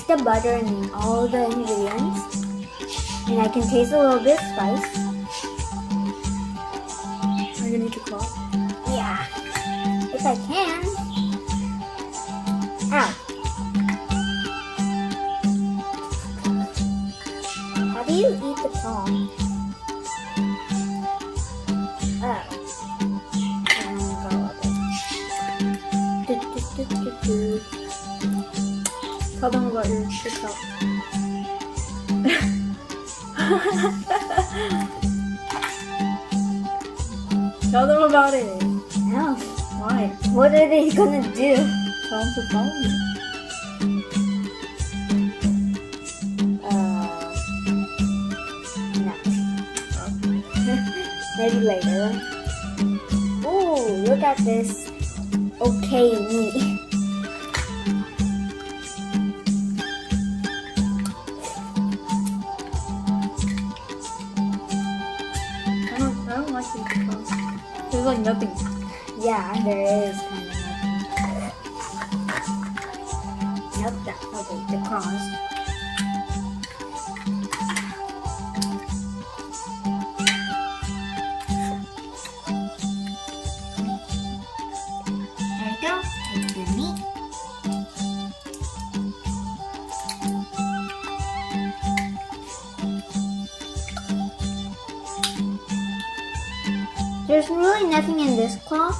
taste the butter and all the ingredients. And I can taste a little bit of spice. Are you gonna eat the claw? Yeah. If I can. Ow. How do you eat the claw? Oh. And then go up it. Tell them about yourself. Tell them about it. No. Why? What are they gonna do? Tell them to follow you. No. Maybe later. Ooh, look at this. Okay, meat. I don't like these claws. There's like nothing. Yeah, there is kind of nothing. Nope, that's okay, the claws. There you go. It's the meat. There's really nothing in this claw.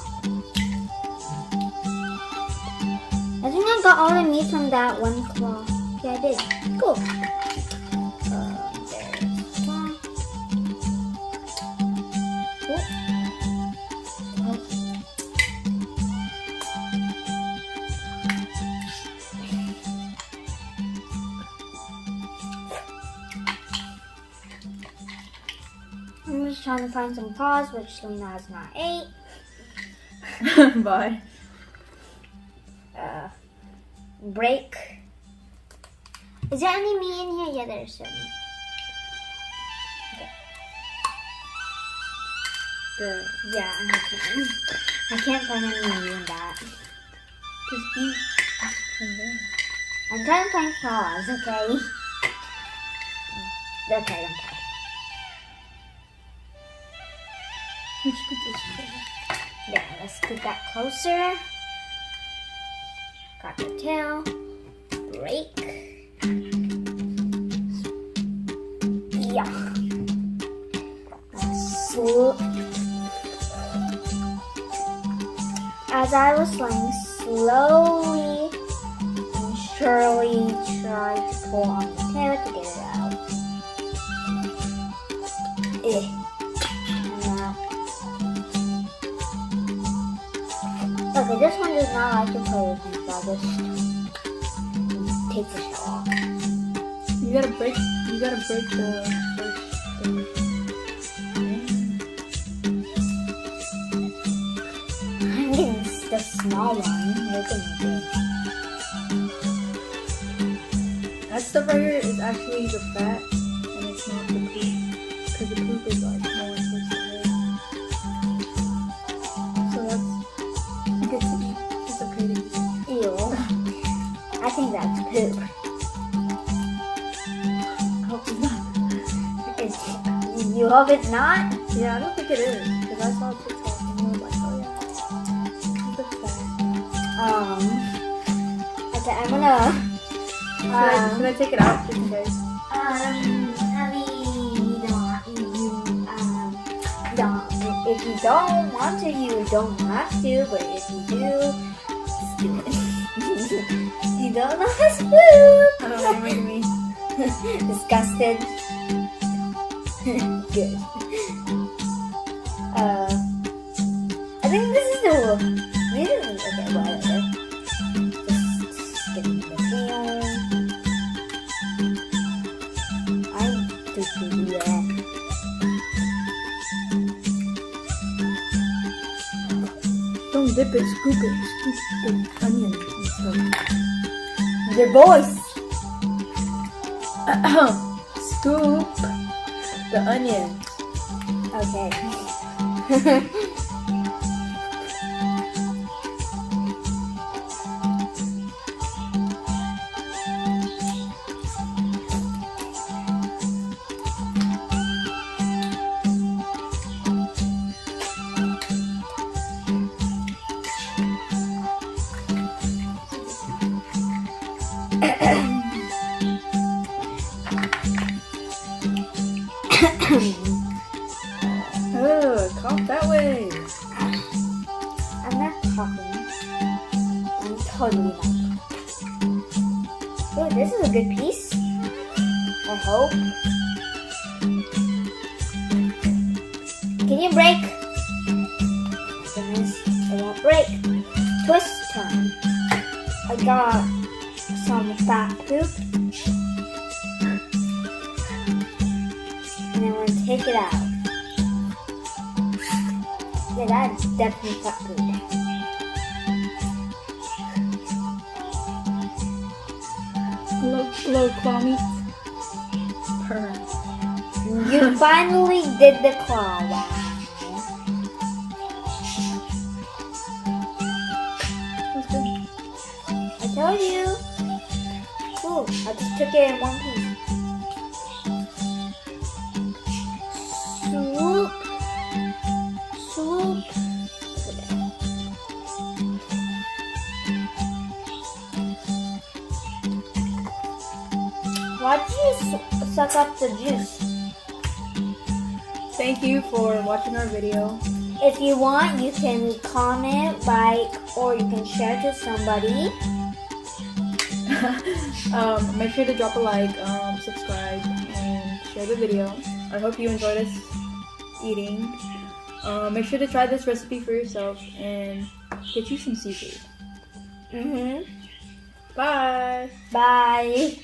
I think I got all the meat from that one claw. Yeah, I did. Cool. There's claw. Oh. I'm just trying to find some paws, which Lena has not ate. Bye. Break. Is there any meat in here? Yeah, there's some. Okay. Good. Yeah, I can't find any meat in that. Just eat from there. I'm trying to find claws, okay? Okay. Let's put this together. Yeah, let's get that closer. Got the tail. Break. Yeah. As I was slaying, slowly and surely try to pull on the tail to get it out. Okay, this one does not like to play with me, so I'll just take the shell off. You gotta break the first thing. I'm getting the small one. Look at me. That stuff right here is actually the fat, and it's not the poop. Because the poop is like more towards the head. So that's good to eat. It's okay to eat. Ew. I think that's poop. I hope it's not. You hope it's not? Yeah, I don't think it is. Because I saw a TikTok and you were like, oh yeah. It's fat. Okay, I'm gonna. Should I take it out just in case? If you don't want to, you don't have to. But if you do, just do it. You don't know how to poop. I don't know, you're making me. Disgusted. Good. I think this is the. Okay, whatever. Just get the tail. I do that. Don't dip it, scoop it. Scoop the onion and stuff. Your voice. Scoop the onion. Okay. Cough that way. I'm not coughing. I'm totally not. Oh, this is a good piece. I hope. Can you break? Goodness, it won't break. Twist time. I got some fat poop. And I'm going to take it out. Yeah, that's definitely fat poop. Hello, Kwame. Purr. You finally did the claw. Wow. That's good. I told you. Ooh, I just took it in one piece. Swoop. Swoop. Why did you suck up the juice? Thank you for watching our video. If you want, you can comment, like, or you can share to somebody. Make sure to drop a like, subscribe, and share the video. I hope you enjoyed us eating. Make sure to try this recipe for yourself and get you some seafood. Bye. Bye.